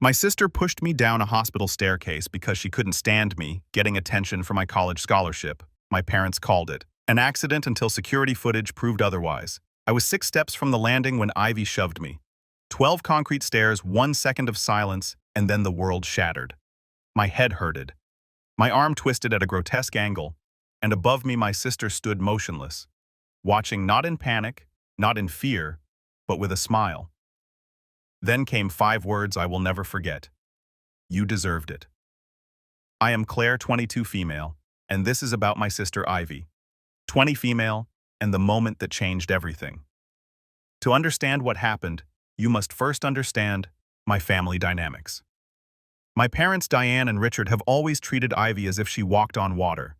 My sister pushed me down a hospital staircase because she couldn't stand me getting attention for my college scholarship. My parents called it an accident until security footage proved otherwise. I was 6 steps from the landing when Ivy shoved me. 12 concrete stairs, 1 second of silence, and then the world shattered. My head hurted. My arm twisted at a grotesque angle, and above me my sister stood motionless, watching not in panic, not in fear, but with a smile. Then came 5 words I will never forget. You deserved it. I am Claire, 22 female, and this is about my sister Ivy, 20 female, and the moment that changed everything. To understand what happened, you must first understand my family dynamics. My parents, Diane and Richard, have always treated Ivy as if she walked on water.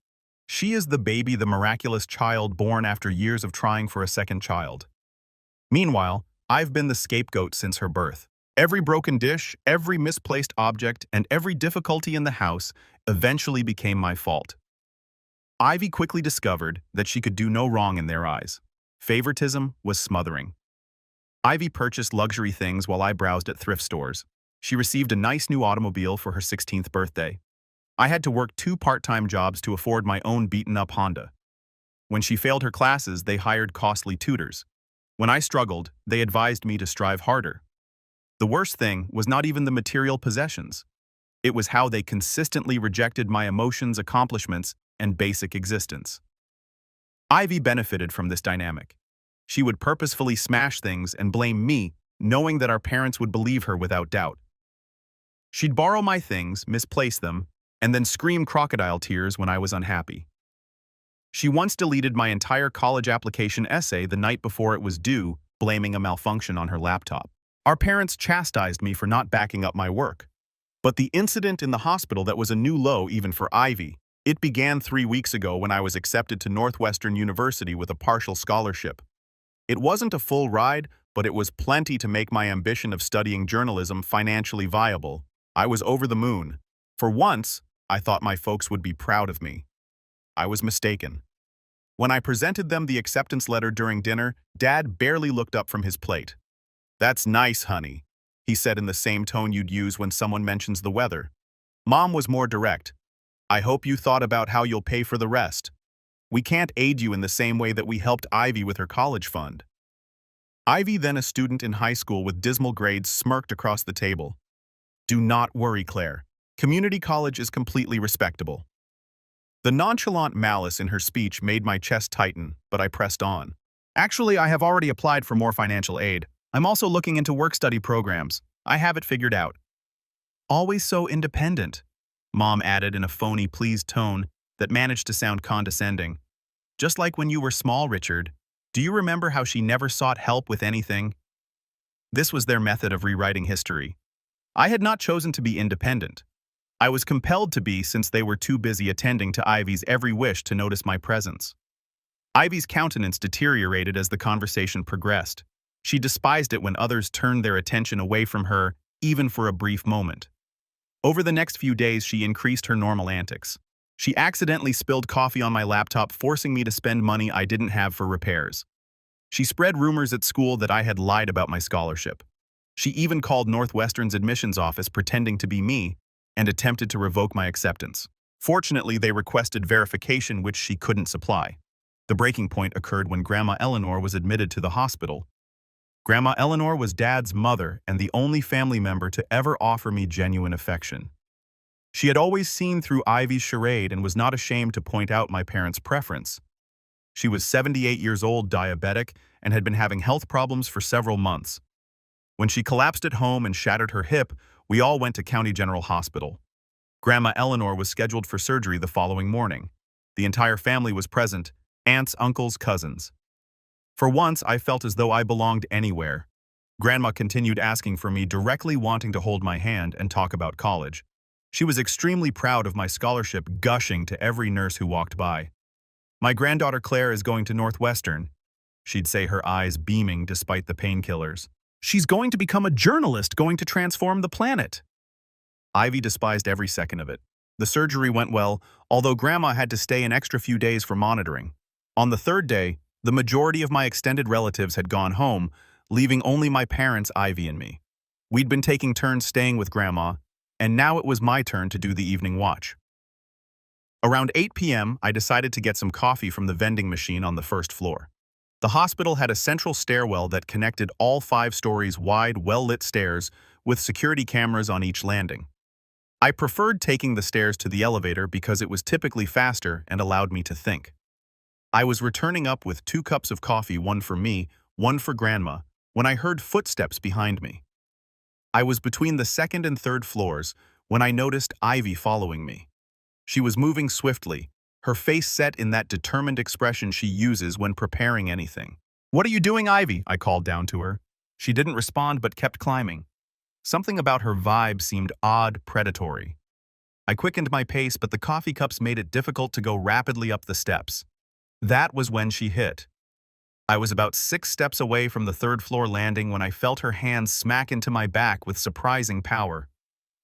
She is the baby, the miraculous child born after years of trying for a second child. Meanwhile, I've been the scapegoat since her birth. Every broken dish, every misplaced object, and every difficulty in the house eventually became my fault. Ivy quickly discovered that she could do no wrong in their eyes. Favoritism was smothering. Ivy purchased luxury things while I browsed at thrift stores. She received a nice new automobile for her 16th birthday. I had to work 2 part-time jobs to afford my own beaten-up Honda. When she failed her classes, they hired costly tutors. When I struggled, they advised me to strive harder. The worst thing was not even the material possessions. It was how they consistently rejected my emotions, accomplishments, and basic existence. Ivy benefited from this dynamic. She would purposefully smash things and blame me, knowing that our parents would believe her without doubt. She'd borrow my things, misplace them, and then scream crocodile tears when I was unhappy. She once deleted my entire college application essay the night before it was due, blaming a malfunction on her laptop. Our parents chastised me for not backing up my work. But the incident in the hospital that was a new low even for Ivy. It began 3 weeks ago when I was accepted to Northwestern University with a partial scholarship. It wasn't a full ride, but it was plenty to make my ambition of studying journalism financially viable. I was over the moon. For once, I thought my folks would be proud of me. I was mistaken. When I presented them the acceptance letter during dinner, Dad barely looked up from his plate. "That's nice, honey," he said in the same tone you'd use when someone mentions the weather. Mom was more direct. "I hope you thought about how you'll pay for the rest. We can't aid you in the same way that we helped Ivy with her college fund." Ivy, then a student in high school with dismal grades, smirked across the table. "Do not worry, Claire. Community college is completely respectable." The nonchalant malice in her speech made my chest tighten, but I pressed on. "Actually, I have already applied for more financial aid. I'm also looking into work-study programs. I have it figured out." "Always so independent," Mom added in a phony, pleased tone that managed to sound condescending. "Just like when you were small, Richard. Do you remember how she never sought help with anything?" This was their method of rewriting history. I had not chosen to be independent. I was compelled to be since they were too busy attending to Ivy's every wish to notice my presence. Ivy's countenance deteriorated as the conversation progressed. She despised it when others turned their attention away from her, even for a brief moment. Over the next few days, she increased her normal antics. She accidentally spilled coffee on my laptop, forcing me to spend money I didn't have for repairs. She spread rumors at school that I had lied about my scholarship. She even called Northwestern's admissions office pretending to be me and attempted to revoke my acceptance. Fortunately, they requested verification, which she couldn't supply. The breaking point occurred when Grandma Eleanor was admitted to the hospital. Grandma Eleanor was Dad's mother and the only family member to ever offer me genuine affection. She had always seen through Ivy's charade and was not ashamed to point out my parents' preference. She was 78 years old, diabetic, and had been having health problems for several months. When she collapsed at home and shattered her hip, we all went to County General Hospital. Grandma Eleanor was scheduled for surgery the following morning. The entire family was present, aunts, uncles, cousins. For once, I felt as though I belonged anywhere. Grandma continued asking for me, directly wanting to hold my hand and talk about college. She was extremely proud of my scholarship, gushing to every nurse who walked by. "My granddaughter Claire is going to Northwestern," she'd say, her eyes beaming despite the painkillers. "She's going to become a journalist, going to transform the planet." Ivy despised every second of it. The surgery went well, although Grandma had to stay an extra few days for monitoring. On the 3rd day, the majority of my extended relatives had gone home, leaving only my parents, Ivy, and me. We'd been taking turns staying with Grandma, and now it was my turn to do the evening watch. Around 8 p.m., I decided to get some coffee from the vending machine on the first floor. The hospital had a central stairwell that connected all 5 stories wide, well-lit stairs with security cameras on each landing. I preferred taking the stairs to the elevator because it was typically faster and allowed me to think. I was returning up with 2 cups of coffee, one for me, one for Grandma, when I heard footsteps behind me. I was between the second and third floors when I noticed Ivy following me. She was moving swiftly, her face set in that determined expression she uses when preparing anything. "What are you doing, Ivy?" I called down to her. She didn't respond but kept climbing. Something about her vibe seemed odd, predatory. I quickened my pace, but the coffee cups made it difficult to go rapidly up the steps. That was when she hit. I was about 6 steps away from the third-floor landing when I felt her hand smack into my back with surprising power.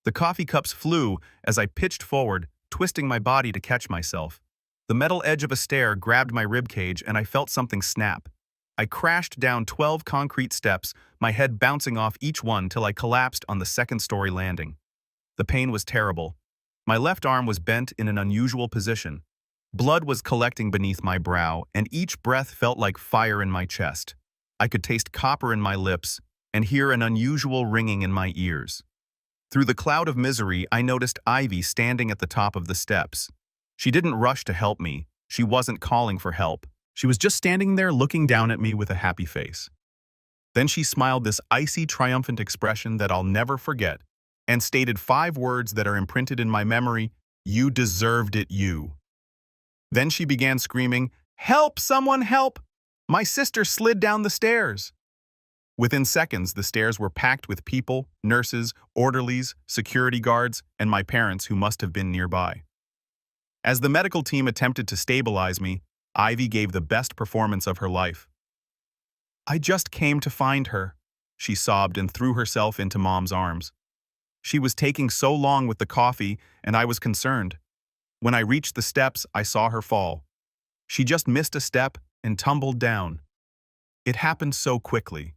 The coffee cups flew as I pitched forward, twisting my body to catch myself. The metal edge of a stair grabbed my ribcage and I felt something snap. I crashed down 12 concrete steps, my head bouncing off each one till I collapsed on the second-story landing. The pain was terrible. My left arm was bent in an unusual position. Blood was collecting beneath my brow, and each breath felt like fire in my chest. I could taste copper in my lips and hear an unusual ringing in my ears. Through the cloud of misery, I noticed Ivy standing at the top of the steps. She didn't rush to help me. She wasn't calling for help. She was just standing there looking down at me with a happy face. Then she smiled this icy, triumphant expression that I'll never forget and stated 5 words that are imprinted in my memory: "You deserved it, you." Then she began screaming, "Help! Someone help! My sister slid down the stairs!" Within seconds, the stairs were packed with people, nurses, orderlies, security guards, and my parents who must have been nearby. As the medical team attempted to stabilize me, Ivy gave the best performance of her life. "I just came to find her," she sobbed and threw herself into Mom's arms. She was taking so long with the coffee, and I was concerned. When I reached the steps, I saw her fall. She just missed a step and tumbled down. It happened so quickly.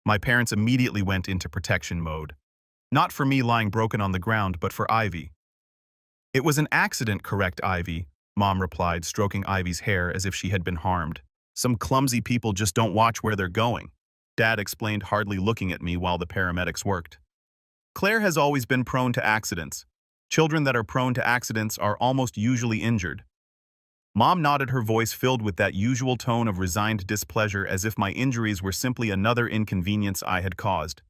My parents immediately went into protection mode. Not for me lying broken on the ground, but for Ivy. "It was an accident, correct, Ivy?" Mom replied, stroking Ivy's hair as if she had been harmed. "Some clumsy people just don't watch where they're going," Dad explained, hardly looking at me while the paramedics worked. "Claire has always been prone to accidents. Children that are prone to accidents are almost usually injured." Mom nodded, her voice filled with that usual tone of resigned displeasure, as if my injuries were simply another inconvenience I had caused.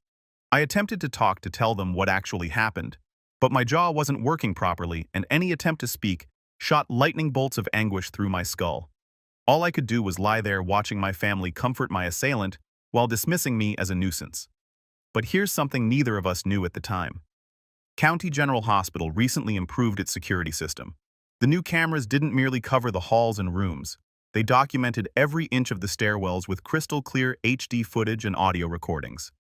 I attempted to talk to tell them what actually happened, but my jaw wasn't working properly, and any attempt to speak shot lightning bolts of anguish through my skull. All I could do was lie there watching my family comfort my assailant while dismissing me as a nuisance. But here's something neither of us knew at the time. County General Hospital recently improved its security system. The new cameras didn't merely cover the halls and rooms. They documented every inch of the stairwells with crystal-clear HD footage and audio recordings.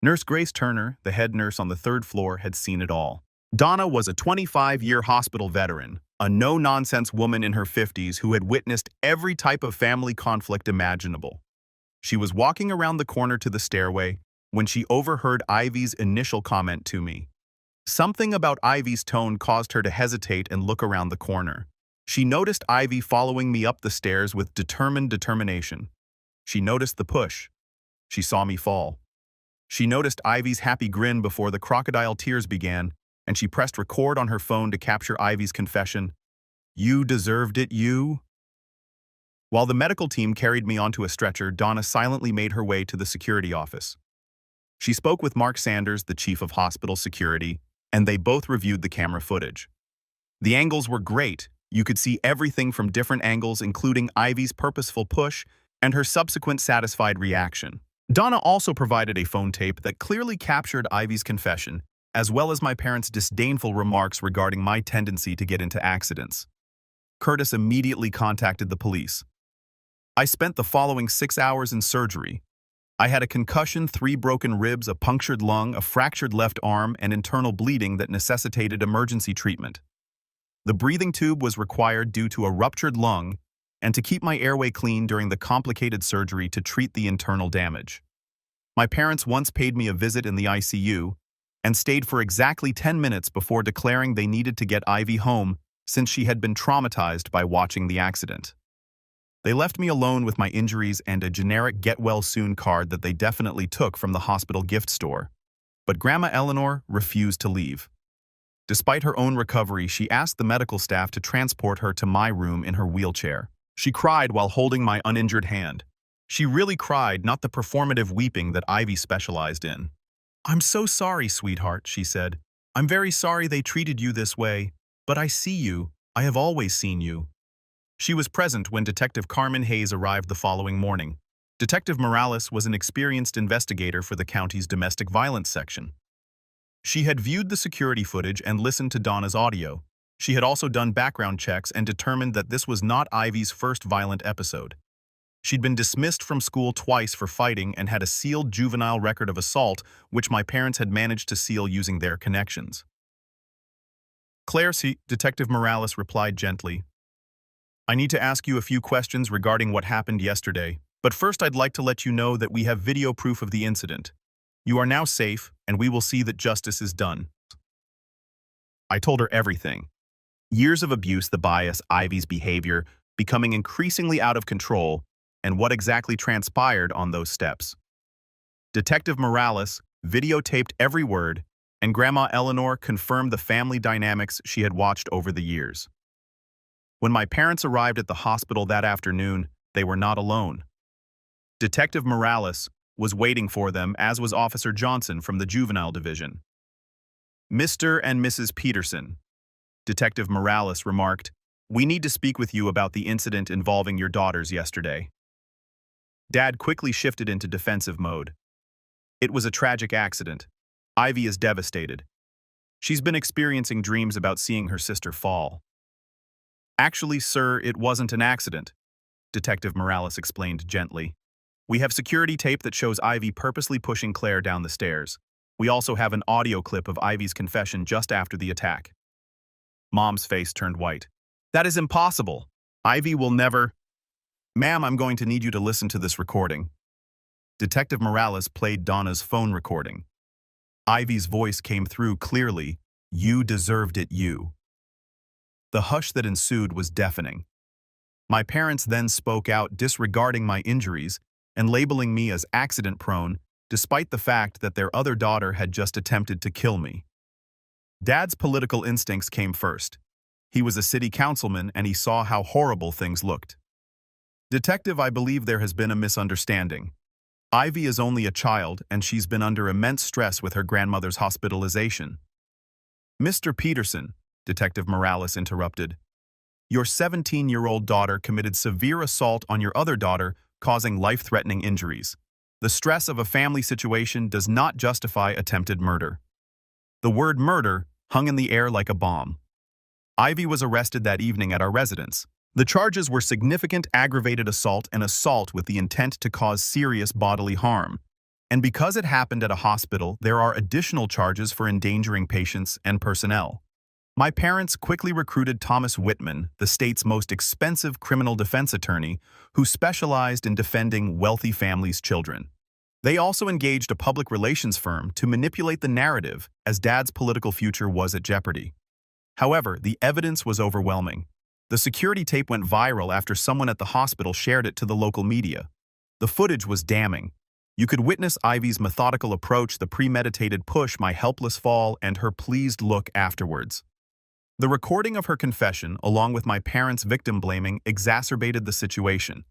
Nurse Grace Turner, the head nurse on the 3rd floor, had seen it all. Donna was a 25-year hospital veteran, a no-nonsense woman in her 50s who had witnessed every type of family conflict imaginable. She was walking around the corner to the stairway when she overheard Ivy's initial comment to me. Something about Ivy's tone caused her to hesitate and look around the corner. She noticed Ivy following me up the stairs with determined determination. She noticed the push. She saw me fall. She noticed Ivy's happy grin before the crocodile tears began, and she pressed record on her phone to capture Ivy's confession. "You deserved it, you." While the medical team carried me onto a stretcher, Donna silently made her way to the security office. She spoke with Mark Sanders, the chief of hospital security, and they both reviewed the camera footage. The angles were great. You could see everything from different angles, including Ivy's purposeful push and her subsequent satisfied reaction. Donna also provided a phone tape that clearly captured Ivy's confession, as well as my parents' disdainful remarks regarding my tendency to get into accidents. Curtis immediately contacted the police. I spent the following 6 hours in surgery. I had a concussion, 3 broken ribs, a punctured lung, a fractured left arm, and internal bleeding that necessitated emergency treatment. The breathing tube was required due to a ruptured lung and to keep my airway clean during the complicated surgery to treat the internal damage. My parents once paid me a visit in the ICU and stayed for exactly 10 minutes before declaring they needed to get Ivy home since she had been traumatized by watching the accident. They left me alone with my injuries and a generic get-well-soon card that they definitely took from the hospital gift store. But Grandma Eleanor refused to leave. Despite her own recovery, she asked the medical staff to transport her to my room in her wheelchair. She cried while holding my uninjured hand. She really cried, not the performative weeping that Ivy specialized in. "I'm so sorry, sweetheart," she said. "I'm very sorry they treated you this way, but I see you. I have always seen you." She was present when Detective Carmen Hayes arrived the following morning. Detective Morales was an experienced investigator for the county's domestic violence section. She had viewed the security footage and listened to Donna's audio. She had also done background checks and determined that this was not Ivy's first violent episode. She'd been dismissed from school twice for fighting and had a sealed juvenile record of assault, which my parents had managed to seal using their connections. "Claire," Detective Morales replied gently, "I need to ask you a few questions regarding what happened yesterday, but first I'd like to let you know that we have video proof of the incident. You are now safe, and we will see that justice is done." I told her everything. Years of abuse, the bias, Ivy's behavior, becoming increasingly out of control, and what exactly transpired on those steps. Detective Morales videotaped every word, and Grandma Eleanor confirmed the family dynamics she had watched over the years. When my parents arrived at the hospital that afternoon, they were not alone. Detective Morales was waiting for them, as was Officer Johnson from the Juvenile Division. "Mr. and Mrs. Peterson," Detective Morales remarked, "we need to speak with you about the incident involving your daughters yesterday." Dad quickly shifted into defensive mode. "It was a tragic accident. Ivy is devastated. She's been experiencing dreams about seeing her sister fall." "Actually, sir, it wasn't an accident," Detective Morales explained gently. "We have security tape that shows Ivy purposely pushing Claire down the stairs. We also have an audio clip of Ivy's confession just after the attack." Mom's face turned white. "That is impossible. Ivy will never—" "Ma'am, I'm going to need you to listen to this recording." Detective Morales played Donna's phone recording. Ivy's voice came through clearly. "You deserved it, you." The hush that ensued was deafening. My parents then spoke out, disregarding my injuries and labeling me as accident-prone, despite the fact that their other daughter had just attempted to kill me. Dad's political instincts came first. He was a city councilman and he saw how horrible things looked. "Detective, I believe there has been a misunderstanding. Ivy is only a child and she's been under immense stress with her grandmother's hospitalization." "Mr. Peterson," Detective Morales interrupted, "your 17-year-old daughter committed severe assault on your other daughter, causing life-threatening injuries. The stress of a family situation does not justify attempted murder." The word murder hung in the air like a bomb. Ivy was arrested that evening at our residence. The charges were significant aggravated assault and assault with the intent to cause serious bodily harm. And because it happened at a hospital, there are additional charges for endangering patients and personnel. My parents quickly recruited Thomas Whitman, the state's most expensive criminal defense attorney, who specialized in defending wealthy families' children. They also engaged a public relations firm to manipulate the narrative, as Dad's political future was at jeopardy. However, the evidence was overwhelming. The security tape went viral after someone at the hospital shared it to the local media. The footage was damning. You could witness Ivy's methodical approach, the premeditated push, my helpless fall, and her pleased look afterwards. The recording of her confession, along with my parents' victim blaming, exacerbated the situation.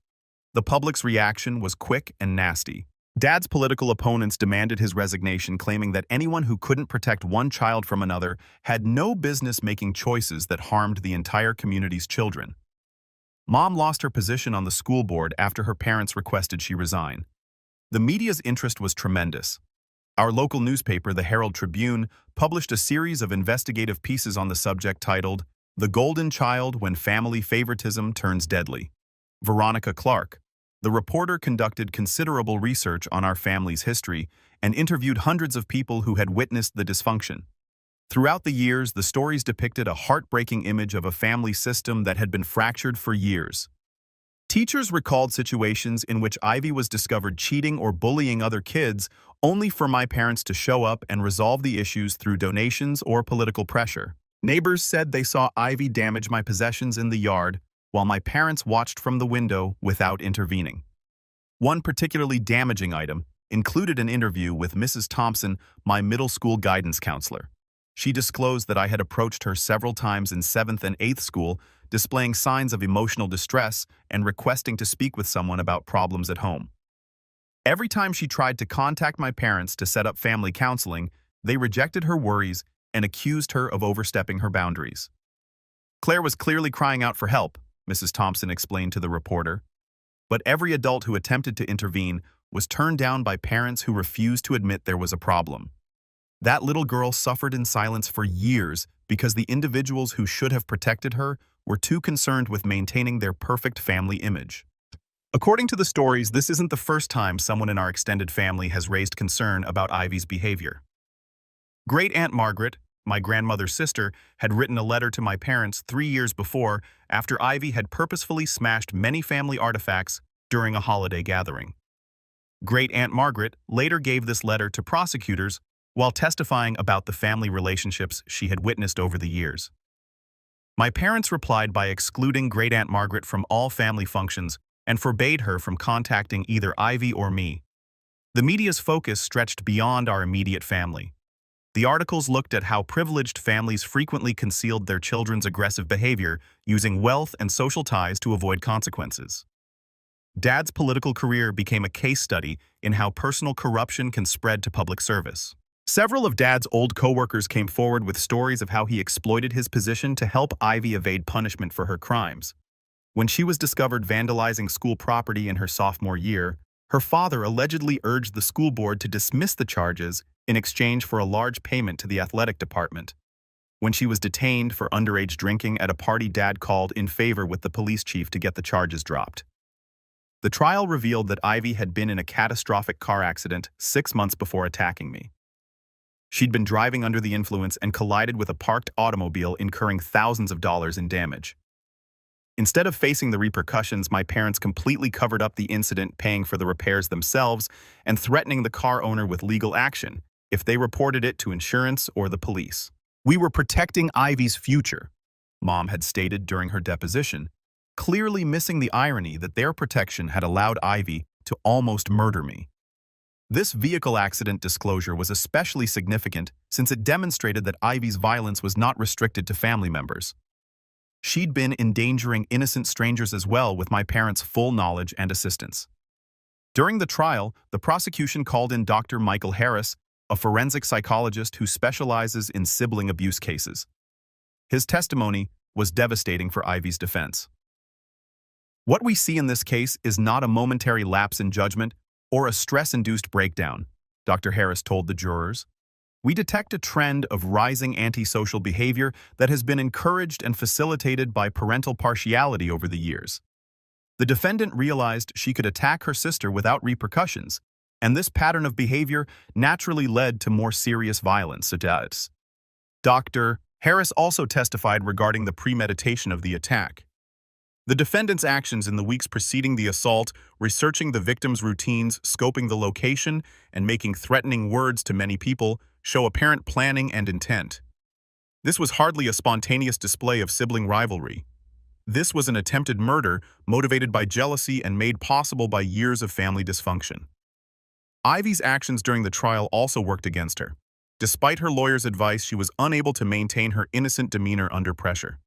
The public's reaction was quick and nasty. Dad's political opponents demanded his resignation, claiming that anyone who couldn't protect one child from another had no business making choices that harmed the entire community's children. Mom lost her position on the school board after her parents requested she resign. The media's interest was tremendous. Our local newspaper, the Herald Tribune, published a series of investigative pieces on the subject titled, "The Golden Child When Family Favoritism Turns Deadly." Veronica Clark, the reporter, conducted considerable research on our family's history and interviewed hundreds of people who had witnessed the dysfunction. Throughout the years, the stories depicted a heartbreaking image of a family system that had been fractured for years. Teachers recalled situations in which Ivy was discovered cheating or bullying other kids, only for my parents to show up and resolve the issues through donations or political pressure. Neighbors said they saw Ivy damage my possessions in the yard, while my parents watched from the window without intervening. One particularly damaging item included an interview with Mrs. Thompson, my middle school guidance counselor. She disclosed that I had approached her several times in 7th and 8th school, displaying signs of emotional distress and requesting to speak with someone about problems at home. Every time she tried to contact my parents to set up family counseling, they rejected her worries and accused her of overstepping her boundaries. Claire was clearly crying out for help, Mrs. Thompson explained to the reporter. But every adult who attempted to intervene was turned down by parents who refused to admit there was a problem. That little girl suffered in silence for years because the individuals who should have protected her were too concerned with maintaining their perfect family image. According to the stories, this isn't the first time someone in our extended family has raised concern about Ivy's behavior. Great Aunt Margaret, my grandmother's sister, had written a letter to my parents 3 years before after Ivy had purposefully smashed many family artifacts during a holiday gathering. Great Aunt Margaret later gave this letter to prosecutors while testifying about the family relationships she had witnessed over the years. My parents replied by excluding Great Aunt Margaret from all family functions and forbade her from contacting either Ivy or me. The media's focus stretched beyond our immediate family. The articles looked at how privileged families frequently concealed their children's aggressive behavior, using wealth and social ties to avoid consequences. Dad's political career became a case study in how personal corruption can spread to public service. Several of Dad's old coworkers came forward with stories of how he exploited his position to help Ivy evade punishment for her crimes. When she was discovered vandalizing school property in her sophomore year, her father allegedly urged the school board to dismiss the charges in exchange for a large payment to the athletic department. When she was detained for underage drinking at a party, Dad called in favor with the police chief to get the charges dropped. The trial revealed that Ivy had been in a catastrophic car accident 6 months before attacking me. She'd been driving under the influence and collided with a parked automobile, incurring thousands of dollars in damage. Instead of facing the repercussions, my parents completely covered up the incident, paying for the repairs themselves and threatening the car owner with legal action if they reported it to insurance or the police. "We were protecting Ivy's future," Mom had stated during her deposition, clearly missing the irony that their protection had allowed Ivy to almost murder me. This vehicle accident disclosure was especially significant since it demonstrated that Ivy's violence was not restricted to family members. She'd been endangering innocent strangers as well, with my parents' full knowledge and assistance. During the trial, the prosecution called in Dr. Michael Harris, a forensic psychologist who specializes in sibling abuse cases. His testimony was devastating for Ivy's defense. "What we see in this case is not a momentary lapse in judgment or a stress-induced breakdown," Dr. Harris told the jurors. "We detect a trend of rising antisocial behavior that has been encouraged and facilitated by parental partiality over the years. The defendant realized she could attack her sister without repercussions, and this pattern of behavior naturally led to more serious violence." Dr. Harris also testified regarding the premeditation of the attack. The defendant's actions in the weeks preceding the assault, researching the victim's routines, scoping the location, and making threatening words to many people, show apparent planning and intent. This was hardly a spontaneous display of sibling rivalry. This was an attempted murder motivated by jealousy and made possible by years of family dysfunction. Ivy's actions during the trial also worked against her. Despite her lawyer's advice, she was unable to maintain her innocent demeanor under pressure.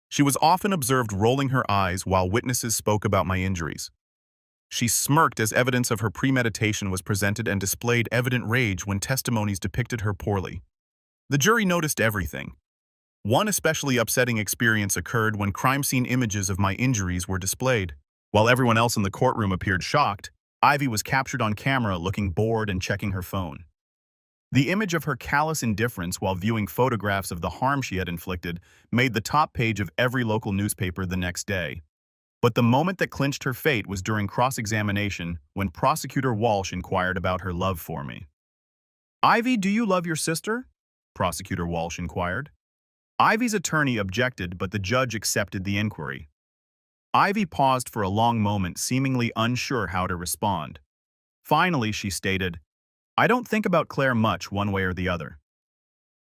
She was often observed rolling her eyes while witnesses spoke about my injuries. She smirked as evidence of her premeditation was presented and displayed evident rage when testimonies depicted her poorly. The jury noticed everything. One especially upsetting experience occurred when crime scene images of my injuries were displayed. While everyone else in the courtroom appeared shocked, Ivy was captured on camera looking bored and checking her phone. The image of her callous indifference while viewing photographs of the harm she had inflicted made the top page of every local newspaper the next day. But the moment that clinched her fate was during cross-examination when Prosecutor Walsh inquired about her love for me. "Ivy, do you love your sister?" Prosecutor Walsh inquired. Ivy's attorney objected, but the judge accepted the inquiry. Ivy paused for a long moment, seemingly unsure how to respond. Finally, she stated, "I don't think about Claire much one way or the other."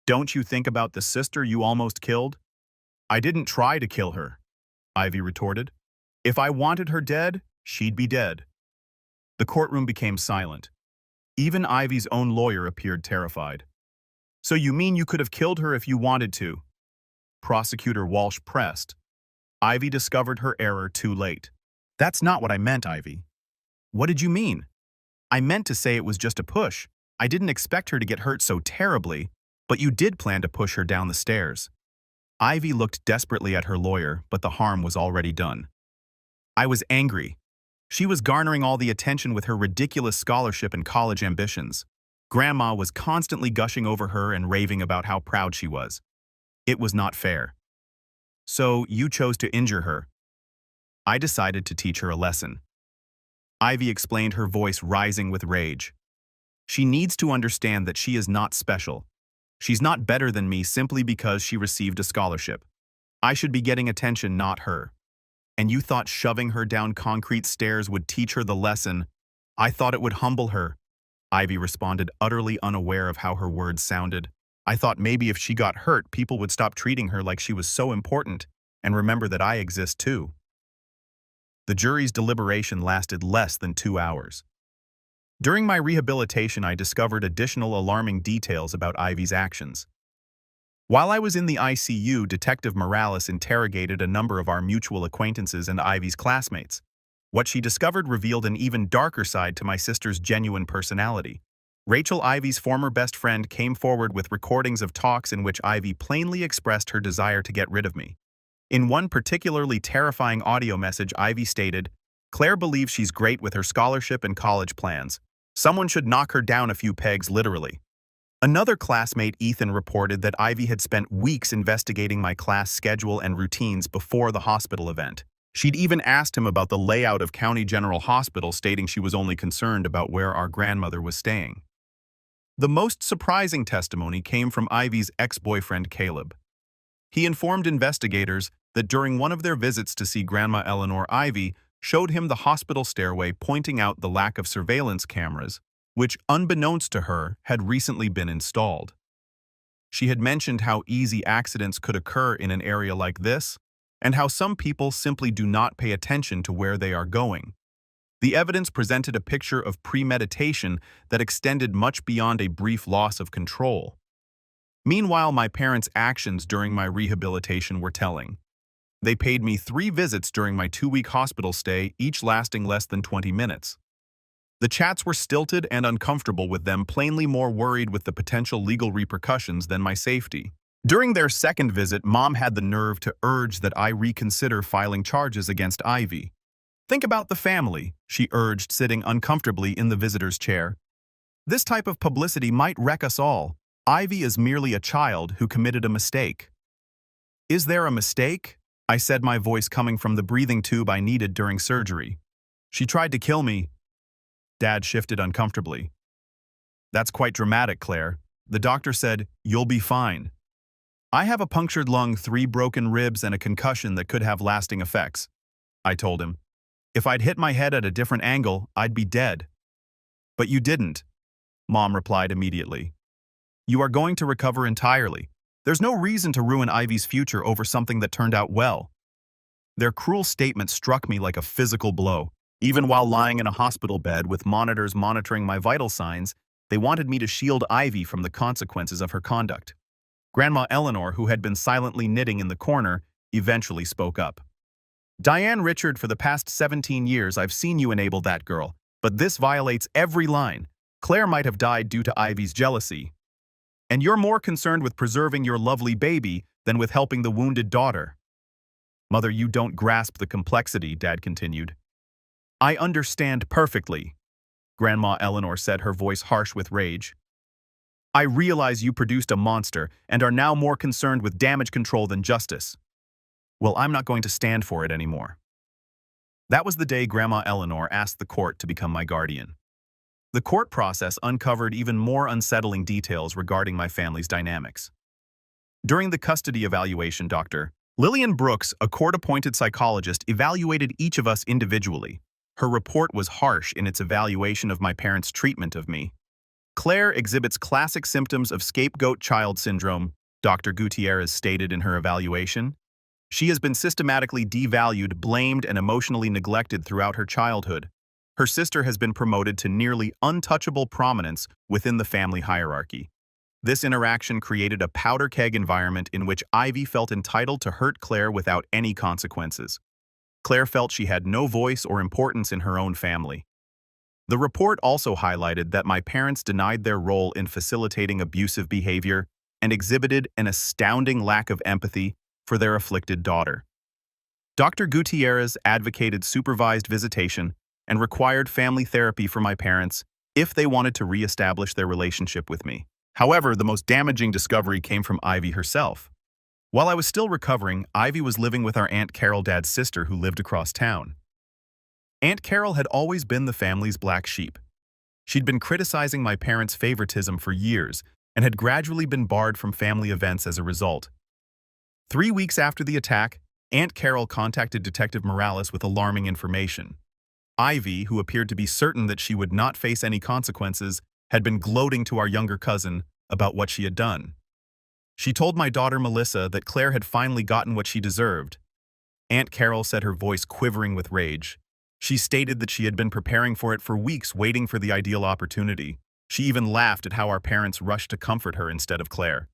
"Don't you think about the sister you almost killed?" "I didn't try to kill her," Ivy retorted. "If I wanted her dead, she'd be dead." The courtroom became silent. Even Ivy's own lawyer appeared terrified. "So you mean you could have killed her if you wanted to?" Prosecutor Walsh pressed. Ivy discovered her error too late. "That's not what I meant, Ivy." "What did you mean?" "I meant to say it was just a push. I didn't expect her to get hurt so terribly, but you did plan to push her down the stairs." Ivy looked desperately at her lawyer, but the harm was already done. "I was angry. She was garnering all the attention with her ridiculous scholarship and college ambitions. Grandma was constantly gushing over her and raving about how proud she was. It was not fair. So you chose to injure her. I decided to teach her a lesson." Ivy explained, her voice rising with rage. "She needs to understand that she is not special. She's not better than me simply because she received a scholarship. I should be getting attention, not her. And you thought shoving her down concrete stairs would teach her the lesson. I thought it would humble her." Ivy responded, utterly unaware of how her words sounded. "I thought maybe if she got hurt, people would stop treating her like she was so important and remember that I exist too." The jury's deliberation lasted less than 2 hours. During my rehabilitation, I discovered additional alarming details about Ivy's actions. While I was in the ICU, Detective Morales interrogated a number of our mutual acquaintances and Ivy's classmates. What she discovered revealed an even darker side to my sister's genuine personality. Rachel, Ivy's former best friend, came forward with recordings of talks in which Ivy plainly expressed her desire to get rid of me. In one particularly terrifying audio message, Ivy stated, "Claire believes she's great with her scholarship and college plans. Someone should knock her down a few pegs, literally." Another classmate, Ethan, reported that Ivy had spent weeks investigating my class schedule and routines before the hospital event. She'd even asked him about the layout of County General Hospital, stating she was only concerned about where our grandmother was staying. The most surprising testimony came from Ivy's ex-boyfriend, Caleb. He informed investigators that during one of their visits to see Grandma Eleanor, Ivy showed him the hospital stairway, pointing out the lack of surveillance cameras, which, unbeknownst to her, had recently been installed. She had mentioned how easy accidents could occur in an area like this, and how some people simply do not pay attention to where they are going. The evidence presented a picture of premeditation that extended much beyond a brief loss of control. Meanwhile, my parents' actions during my rehabilitation were telling. They paid me 3 visits during my 2-week hospital stay, each lasting less than 20 minutes. The chats were stilted and uncomfortable, with them plainly more worried with the potential legal repercussions than my safety. During their second visit, Mom had the nerve to urge that I reconsider filing charges against Ivy. "Think about the family," she urged, sitting uncomfortably in the visitor's chair. "This type of publicity might wreck us all. Ivy is merely a child who committed a mistake." "Is there a mistake?" I said, my voice coming from the breathing tube I needed during surgery. "She tried to kill me." Dad shifted uncomfortably. "That's quite dramatic, Claire. The doctor said, you'll be fine." "I have a punctured lung, 3 broken ribs, and a concussion that could have lasting effects," I told him. "If I'd hit my head at a different angle, I'd be dead." "But you didn't," Mom replied immediately. "You are going to recover entirely. There's no reason to ruin Ivy's future over something that turned out well." Their cruel statement struck me like a physical blow. Even while lying in a hospital bed with monitors monitoring my vital signs, they wanted me to shield Ivy from the consequences of her conduct. Grandma Eleanor, who had been silently knitting in the corner, eventually spoke up. "Diane Richard, for the past 17 years I've seen you enable that girl, but this violates every line. Claire might have died due to Ivy's jealousy. And you're more concerned with preserving your lovely baby than with helping the wounded daughter." "Mother, you don't grasp the complexity," Dad continued. "I understand perfectly," Grandma Eleanor said, her voice harsh with rage. "I realize you produced a monster and are now more concerned with damage control than justice. Well, I'm not going to stand for it anymore." That was the day Grandma Eleanor asked the court to become my guardian. The court process uncovered even more unsettling details regarding my family's dynamics. During the custody evaluation, Dr. Lillian Brooks, a court-appointed psychologist, evaluated each of us individually. Her report was harsh in its evaluation of my parents' treatment of me. Claire exhibits classic symptoms of scapegoat child syndrome, Dr. Gutierrez stated in her evaluation. She has been systematically devalued, blamed, and emotionally neglected throughout her childhood. Her sister has been promoted to nearly untouchable prominence within the family hierarchy. This interaction created a powder keg environment in which Ivy felt entitled to hurt Claire without any consequences. Claire felt she had no voice or importance in her own family. The report also highlighted that my parents denied their role in facilitating abusive behavior and exhibited an astounding lack of empathy for their afflicted daughter. Dr. Gutierrez advocated supervised visitation and required family therapy for my parents if they wanted to reestablish their relationship with me. However, the most damaging discovery came from Ivy herself. While I was still recovering, Ivy was living with our Aunt Carol, Dad's sister, who lived across town. Aunt Carol had always been the family's black sheep. She'd been criticizing my parents' favoritism for years and had gradually been barred from family events as a result. 3 weeks after the attack, Aunt Carol contacted Detective Morales with alarming information. Ivy, who appeared to be certain that she would not face any consequences, had been gloating to our younger cousin about what she had done. She told my daughter Melissa that Claire had finally gotten what she deserved. Aunt Carol said, her voice quivering with rage. She stated that she had been preparing for it for weeks, waiting for the ideal opportunity. She even laughed at how our parents rushed to comfort her instead of Claire.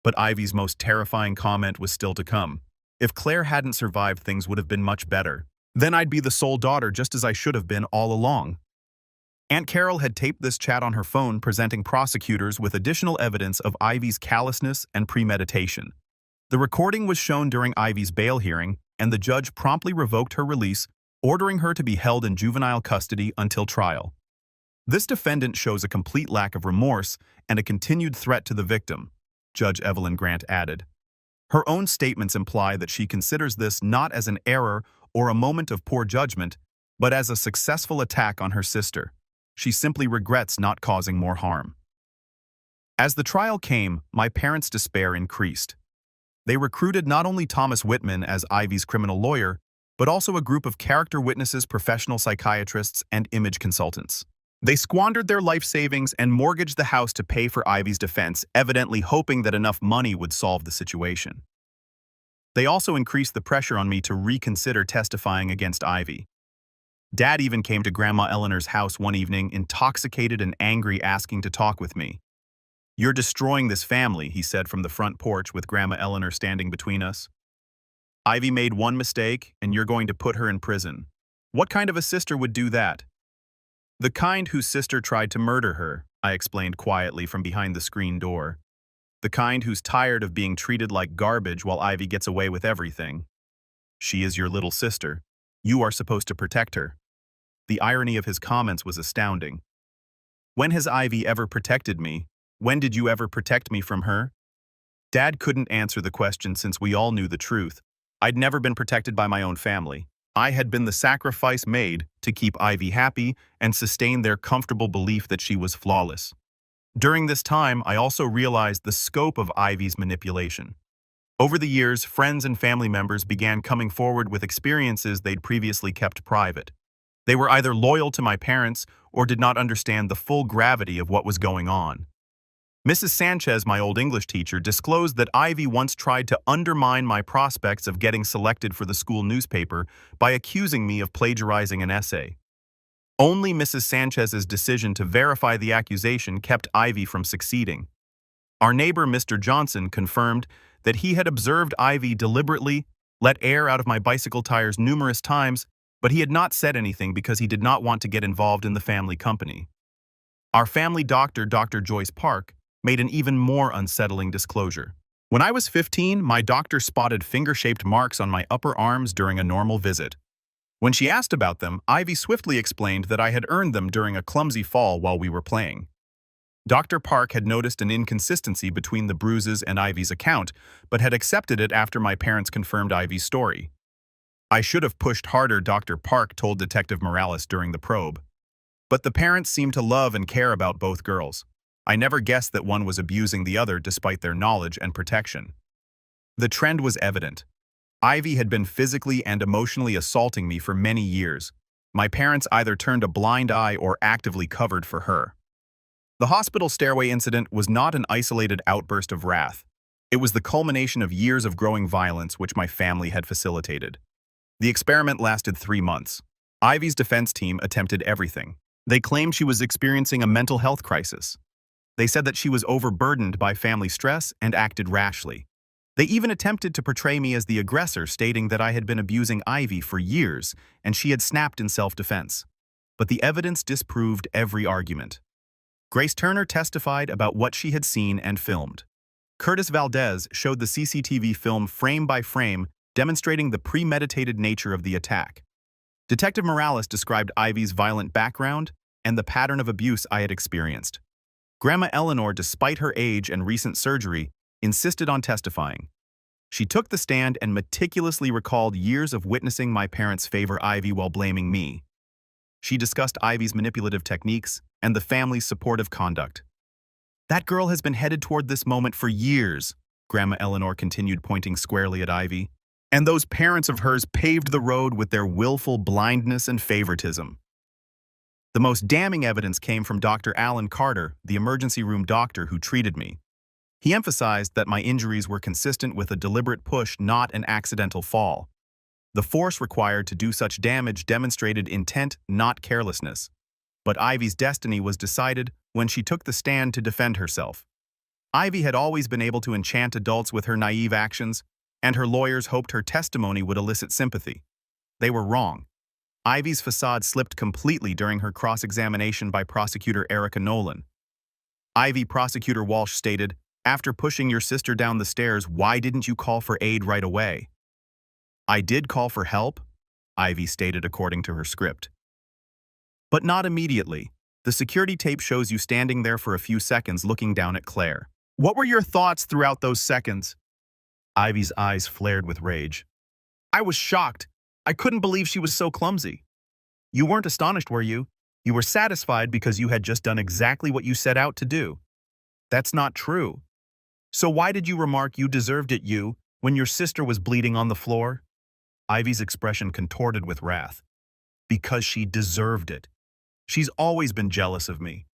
But Ivy's most terrifying comment was still to come. If Claire hadn't survived, things would have been much better. Then I'd be the sole daughter, just as I should have been all along. Aunt Carol had taped this chat on her phone, presenting prosecutors with additional evidence of Ivy's callousness and premeditation. The recording was shown during Ivy's bail hearing, and the judge promptly revoked her release, ordering her to be held in juvenile custody until trial. This defendant shows a complete lack of remorse and a continued threat to the victim, Judge Evelyn Grant added. Her own statements imply that she considers this not as an error or a moment of poor judgment, but as a successful attack on her sister. She simply regrets not causing more harm. As the trial came, my parents' despair increased. They recruited not only Thomas Whitman as Ivy's criminal lawyer, but also a group of character witnesses, professional psychiatrists, and image consultants. They squandered their life savings and mortgaged the house to pay for Ivy's defense, evidently hoping that enough money would solve the situation. They also increased the pressure on me to reconsider testifying against Ivy. Dad even came to Grandma Eleanor's house one evening, intoxicated and angry, asking to talk with me. "You're destroying this family," he said from the front porch with Grandma Eleanor standing between us. "Ivy made one mistake, and you're going to put her in prison. What kind of a sister would do that?" "The kind whose sister tried to murder her," I explained quietly from behind the screen door. "The kind who's tired of being treated like garbage while Ivy gets away with everything. She is your little sister. You are supposed to protect her." The irony of his comments was astounding. When has Ivy ever protected me? When did you ever protect me from her? Dad couldn't answer the question since we all knew the truth. I'd never been protected by my own family. I had been the sacrifice made to keep Ivy happy and sustain their comfortable belief that she was flawless. During this time, I also realized the scope of Ivy's manipulation. Over the years, friends and family members began coming forward with experiences they'd previously kept private. They were either loyal to my parents or did not understand the full gravity of what was going on. Mrs. Sanchez, my old English teacher, disclosed that Ivy once tried to undermine my prospects of getting selected for the school newspaper by accusing me of plagiarizing an essay. Only Mrs. Sanchez's decision to verify the accusation kept Ivy from succeeding. Our neighbor, Mr. Johnson, confirmed that he had observed Ivy deliberately let air out of my bicycle tires numerous times, but he had not said anything because he did not want to get involved in the family company. Our family doctor, Dr. Joyce Park, made an even more unsettling disclosure. When I was 15, my doctor spotted finger-shaped marks on my upper arms during a normal visit. When she asked about them, Ivy swiftly explained that I had earned them during a clumsy fall while we were playing. Dr. Park had noticed an inconsistency between the bruises and Ivy's account, but had accepted it after my parents confirmed Ivy's story. "I should have pushed harder," Dr. Park told Detective Morales during the probe. "But the parents seemed to love and care about both girls. I never guessed that one was abusing the other despite their knowledge and protection." The trend was evident. Ivy had been physically and emotionally assaulting me for many years. My parents either turned a blind eye or actively covered for her. The hospital stairway incident was not an isolated outburst of wrath. It was the culmination of years of growing violence which my family had facilitated. The experiment lasted 3 months. Ivy's defense team attempted everything. They claimed she was experiencing a mental health crisis. They said that she was overburdened by family stress and acted rashly. They even attempted to portray me as the aggressor, stating that I had been abusing Ivy for years and she had snapped in self-defense. But the evidence disproved every argument. Grace Turner testified about what she had seen and filmed. Curtis Valdez showed the CCTV film frame by frame, demonstrating the premeditated nature of the attack. Detective Morales described Ivy's violent background and the pattern of abuse I had experienced. Grandma Eleanor, despite her age and recent surgery, insisted on testifying. She took the stand and meticulously recalled years of witnessing my parents favor Ivy while blaming me. She discussed Ivy's manipulative techniques and the family's supportive conduct. "That girl has been headed toward this moment for years," Grandma Eleanor continued, pointing squarely at Ivy. "And those parents of hers paved the road with their willful blindness and favoritism." The most damning evidence came from Dr. Alan Carter, the emergency room doctor who treated me. He emphasized that my injuries were consistent with a deliberate push, not an accidental fall. The force required to do such damage demonstrated intent, not carelessness. But Ivy's destiny was decided when she took the stand to defend herself. Ivy had always been able to enchant adults with her naive actions, and her lawyers hoped her testimony would elicit sympathy. They were wrong. Ivy's facade slipped completely during her cross-examination by prosecutor Erica Nolan. Ivy prosecutor Walsh stated, "After pushing your sister down the stairs, why didn't you call for aid right away?" "I did call for help," Ivy stated according to her script. "But not immediately. The security tape shows you standing there for a few seconds looking down at Claire. What were your thoughts throughout those seconds?" Ivy's eyes flared with rage. "I was shocked. I couldn't believe she was so clumsy." "You weren't astonished, were you? You were satisfied because you had just done exactly what you set out to do." "That's not true. So why did you remark you deserved it, when your sister was bleeding on the floor?" Ivy's expression contorted with wrath. "Because she deserved it. She's always been jealous of me.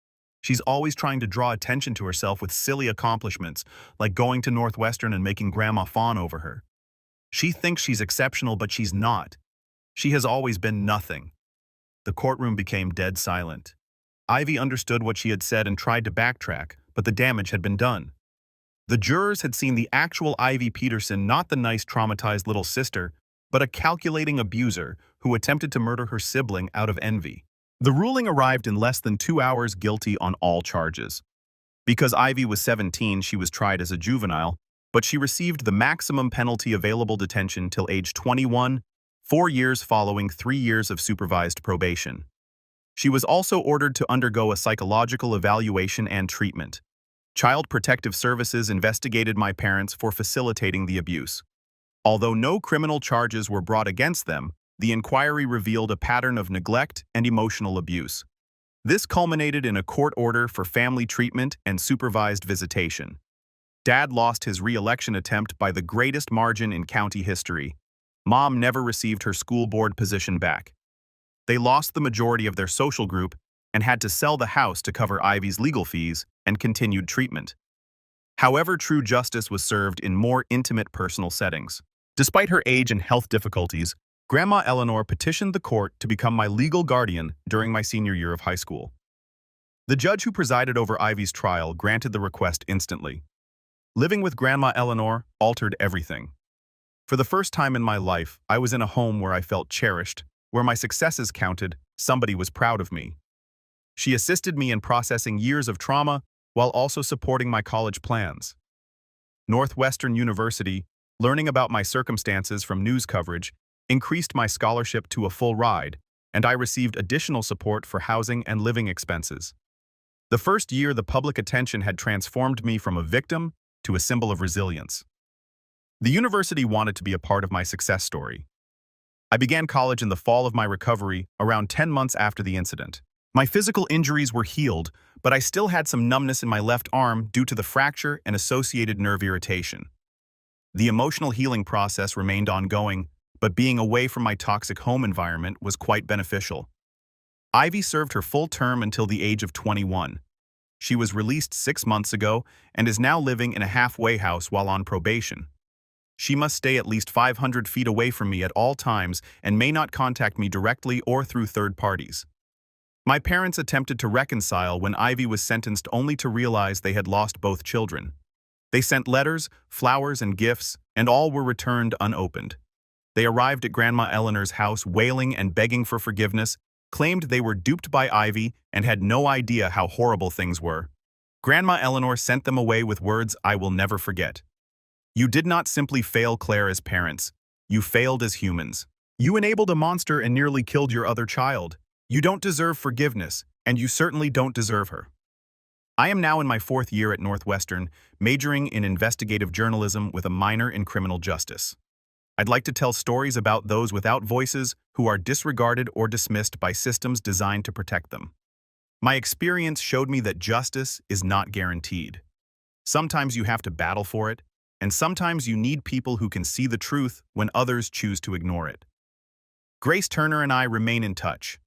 She's always trying to draw attention to herself with silly accomplishments, like going to Northwestern and making Grandma fawn over her. She thinks she's exceptional, but she's not. She has always been nothing." The courtroom became dead silent. Ivy understood what she had said and tried to backtrack, but the damage had been done. The jurors had seen the actual Ivy Peterson, not the nice, traumatized little sister, but a calculating abuser who attempted to murder her sibling out of envy. The ruling arrived in less than 2 hours, guilty on all charges. Because Ivy was 17, she was tried as a juvenile, but she received the maximum penalty available, detention till age 21, 4 years following 3 years of supervised probation. She was also ordered to undergo a psychological evaluation and treatment. Child Protective Services investigated my parents for facilitating the abuse. Although no criminal charges were brought against them, the inquiry revealed a pattern of neglect and emotional abuse. This culminated in a court order for family treatment and supervised visitation. Dad lost his re-election attempt by the greatest margin in county history. Mom never received her school board position back. They lost the majority of their social group and had to sell the house to cover Ivy's legal fees and continued treatment. However, true justice was served in more intimate personal settings. Despite her age and health difficulties, Grandma Eleanor petitioned the court to become my legal guardian during my senior year of high school. The judge who presided over Ivy's trial granted the request instantly. Living with Grandma Eleanor altered everything. For the first time in my life, I was in a home where I felt cherished, where my successes counted, somebody was proud of me. She assisted me in processing years of trauma while also supporting my college plans. Northwestern University, learning about my circumstances from news coverage, increased my scholarship to a full ride, and I received additional support for housing and living expenses. The first year, the public attention had transformed me from a victim to a symbol of resilience. The university wanted to be a part of my success story. I began college in the fall of my recovery, around 10 months after the incident. My physical injuries were healed, but I still had some numbness in my left arm due to the fracture and associated nerve irritation. The emotional healing process remained ongoing, but being away from my toxic home environment was quite beneficial. Ivy served her full term until the age of 21. She was released 6 months ago and is now living in a halfway house while on probation. She must stay at least 500 feet away from me at all times and may not contact me directly or through third parties. My parents attempted to reconcile when Ivy was sentenced only to realize they had lost both children. They sent letters, flowers, and gifts, and all were returned unopened. They arrived at Grandma Eleanor's house wailing and begging for forgiveness, claimed they were duped by Ivy, and had no idea how horrible things were. Grandma Eleanor sent them away with words I will never forget. You did not simply fail Claire as parents. You failed as humans. You enabled a monster and nearly killed your other child. You don't deserve forgiveness, and you certainly don't deserve her. I am now in my 4th year at Northwestern, majoring in investigative journalism with a minor in criminal justice. I'd like to tell stories about those without voices who are disregarded or dismissed by systems designed to protect them. My experience showed me that justice is not guaranteed. Sometimes you have to battle for it, and sometimes you need people who can see the truth when others choose to ignore it. Grace Turner and I remain in touch.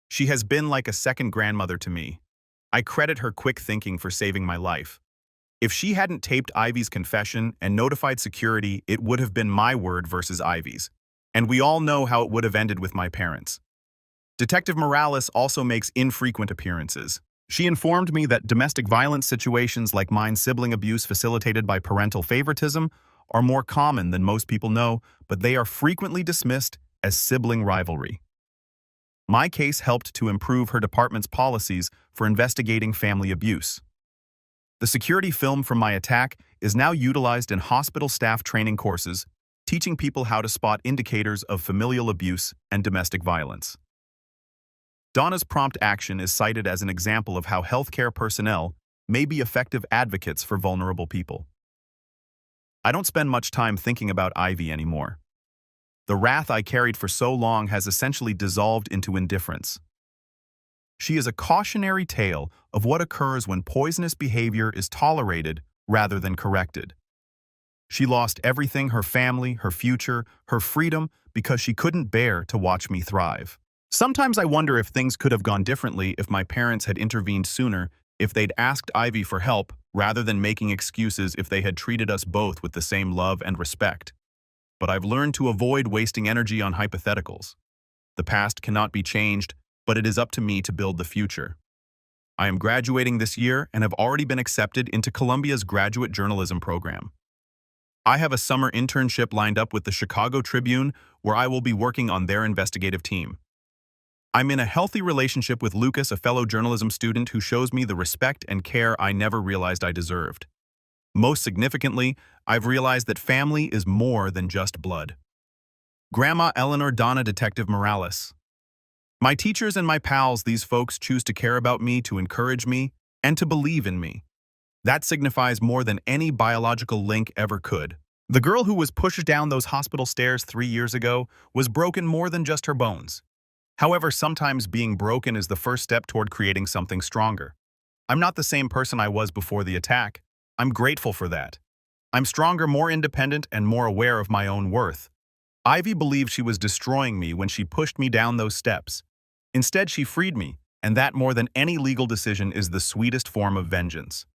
She has been like a second grandmother to me. I credit her quick thinking for saving my life. If she hadn't taped Ivy's confession and notified security, it would have been my word versus Ivy's. And we all know how it would have ended with my parents. Detective Morales also makes infrequent appearances. She informed me that domestic violence situations like mine's sibling abuse facilitated by parental favoritism are more common than most people know, but they are frequently dismissed as sibling rivalry. My case helped to improve her department's policies for investigating family abuse. The security film from my attack is now utilized in hospital staff training courses, teaching people how to spot indicators of familial abuse and domestic violence. Donna's prompt action is cited as an example of how healthcare personnel may be effective advocates for vulnerable people. I don't spend much time thinking about Ivy anymore. The wrath I carried for so long has essentially dissolved into indifference. She is a cautionary tale of what occurs when poisonous behavior is tolerated rather than corrected. She lost everything: her family, her future, her freedom, because she couldn't bear to watch me thrive. Sometimes I wonder if things could have gone differently if my parents had intervened sooner, if they'd asked Ivy for help rather than making excuses, if they had treated us both with the same love and respect. But I've learned to avoid wasting energy on hypotheticals. The past cannot be changed, but it is up to me to build the future. I am graduating this year and have already been accepted into Columbia's graduate journalism program. I have a summer internship lined up with the Chicago Tribune, where I will be working on their investigative team. I'm in a healthy relationship with Lucas, a fellow journalism student who shows me the respect and care I never realized I deserved. Most significantly, I've realized that family is more than just blood. Grandma Eleanor, Donna, Detective Morales. My teachers and my pals, these folks choose to care about me, to encourage me, and to believe in me. That signifies more than any biological link ever could. The girl who was pushed down those hospital stairs 3 years ago was broken more than just her bones. However, sometimes being broken is the first step toward creating something stronger. I'm not the same person I was before the attack. I'm grateful for that. I'm stronger, more independent, and more aware of my own worth. Ivy believed she was destroying me when she pushed me down those steps. Instead, she freed me, and that, more than any legal decision, is the sweetest form of vengeance.